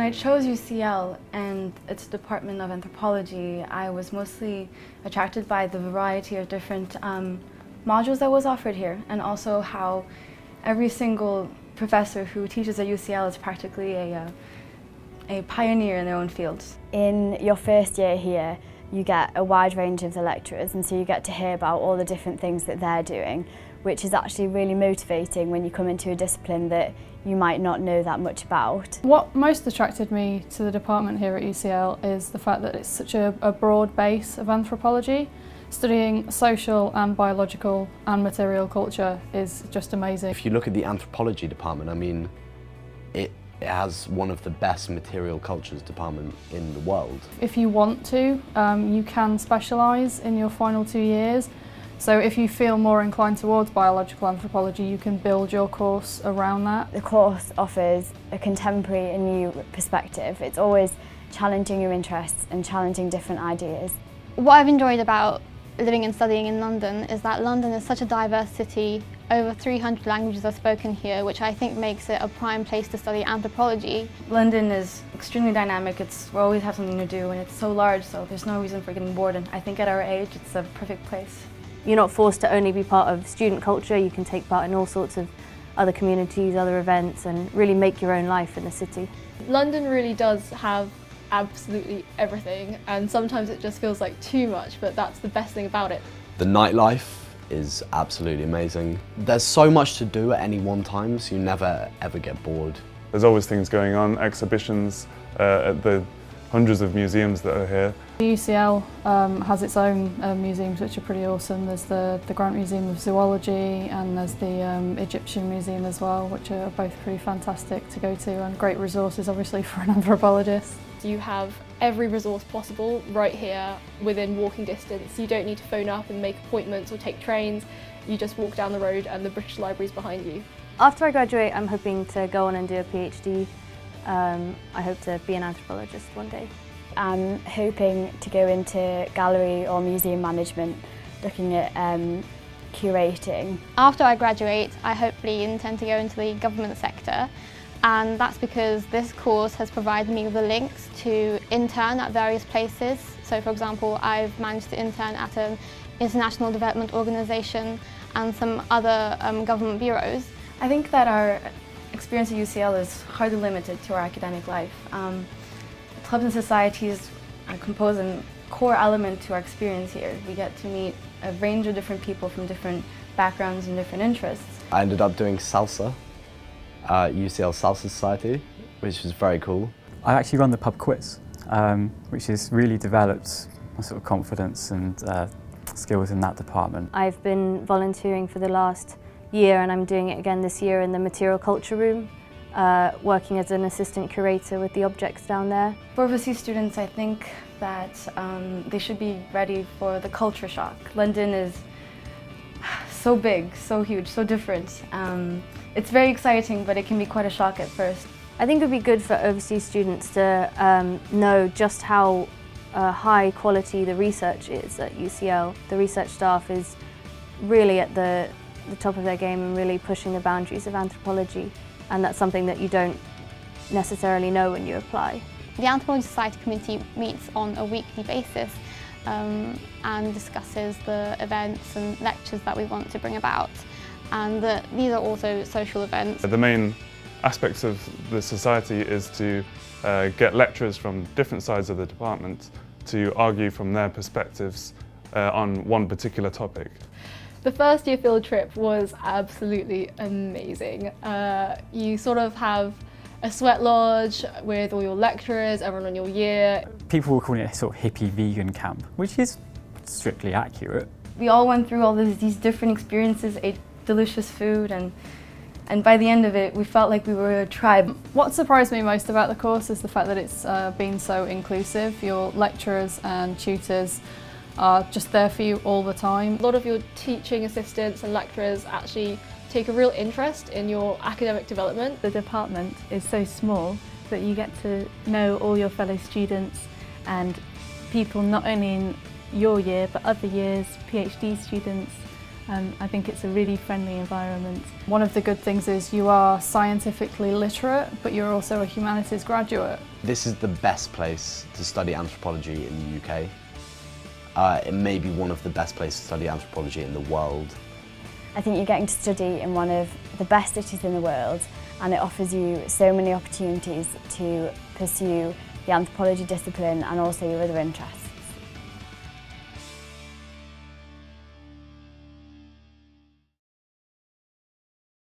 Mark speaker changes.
Speaker 1: When I chose UCL and its Department of Anthropology, I was mostly attracted by the variety of different modules that was offered here, and also how every single professor who teaches at UCL is practically a pioneer in their own fields.
Speaker 2: In your first year here, you get a wide range of the lecturers, and so you get to hear about all the different things that they're doing, which is actually really motivating when you come into a discipline that you might not know that much about.
Speaker 3: What most attracted me to the department here at UCL is the fact that it's such a broad base of anthropology. Studying social and biological and material culture is just amazing.
Speaker 4: If you look at the anthropology department, I mean, it has one of the best material cultures department in the world.
Speaker 3: If you want to, you can specialise in your final 2 years. So if you feel more inclined towards biological anthropology, you can build your course around that.
Speaker 2: The course offers a contemporary and new perspective. It's always challenging your interests and challenging different ideas.
Speaker 5: What I've enjoyed about living and studying in London is that London is such a diverse city. Over 300 languages are spoken here, which I think makes it a prime place to study anthropology.
Speaker 1: London is extremely dynamic. We always have something to do, and it's so large, so there's no reason for getting bored. And I think at our age, it's a perfect place.
Speaker 6: You're not forced to only be part of student culture, you can take part in all sorts of other communities, other events, and really make your own life in the city.
Speaker 7: London really does have absolutely everything, and sometimes it just feels like too much, but that's the best thing about it.
Speaker 4: The nightlife is absolutely amazing. There's so much to do at any one time, so you never ever get bored.
Speaker 8: There's always things going on, exhibitions at the hundreds of museums that are here.
Speaker 3: The UCL has its own museums which are pretty awesome. There's the Grant Museum of Zoology, and there's the Egyptian Museum as well, which are both pretty fantastic to go to, and great resources obviously for an anthropologist.
Speaker 7: You have every resource possible right here within walking distance. You don't need to phone up and make appointments or take trains. You just walk down the road and the British Library is behind you.
Speaker 6: After I graduate, I'm hoping to go on and do a PhD. I hope to be an anthropologist one day.
Speaker 2: I'm hoping to go into gallery or museum management, looking at curating.
Speaker 5: After I graduate, I hopefully intend to go into the government sector, and that's because this course has provided me with the links to intern at various places. So for example, I've managed to intern at an international development organisation and some other government bureaus.
Speaker 1: I think that our experience at UCL is hardly limited to our academic life. Clubs and societies compose a core element to our experience here. We get to meet a range of different people from different backgrounds and different interests.
Speaker 4: I ended up doing salsa at UCL Salsa Society, which was very cool.
Speaker 9: I actually run the pub quiz, which has really developed my sort of confidence and skills in that department.
Speaker 6: I've been volunteering for the last year, and I'm doing it again this year in the material culture room, working as an assistant curator with the objects down there.
Speaker 1: For overseas students, I think that they should be ready for the culture shock. London is so big, so huge, so different. It's very exciting, but it can be quite a shock at first.
Speaker 6: I think it would be good for overseas students to know just how high quality the research is at UCL. The research staff is really at the top of their game and really pushing the boundaries of anthropology, and that's something that you don't necessarily know when you apply.
Speaker 5: The Anthropology Society Committee meets on a weekly basis and discusses the events and lectures that we want to bring about, and these are also social events.
Speaker 8: The main aspects of the society is to get lecturers from different sides of the department to argue from their perspectives on one particular topic.
Speaker 7: The first year field trip was absolutely amazing. You sort of have a sweat lodge with all your lecturers, everyone on your year.
Speaker 9: People were calling it a sort of hippie vegan camp, which is strictly accurate.
Speaker 1: We all went through all these different experiences, ate delicious food, and by the end of it, we felt like we were a tribe.
Speaker 3: What surprised me most about the course is the fact that it's been so inclusive. Your lecturers and tutors are just there for you all the time.
Speaker 7: A lot of your teaching assistants and lecturers actually take a real interest in your academic development.
Speaker 10: The department is so small that you get to know all your fellow students and people not only in your year but other years, PhD students, I think it's a really friendly environment.
Speaker 3: One of the good things is you are scientifically literate, but you're also a humanities graduate.
Speaker 4: This is the best place to study anthropology in the UK. It may be one of the best places to study anthropology in the world.
Speaker 2: I think you're getting to study in one of the best cities in the world, and it offers you so many opportunities to pursue the anthropology discipline and also your other interests.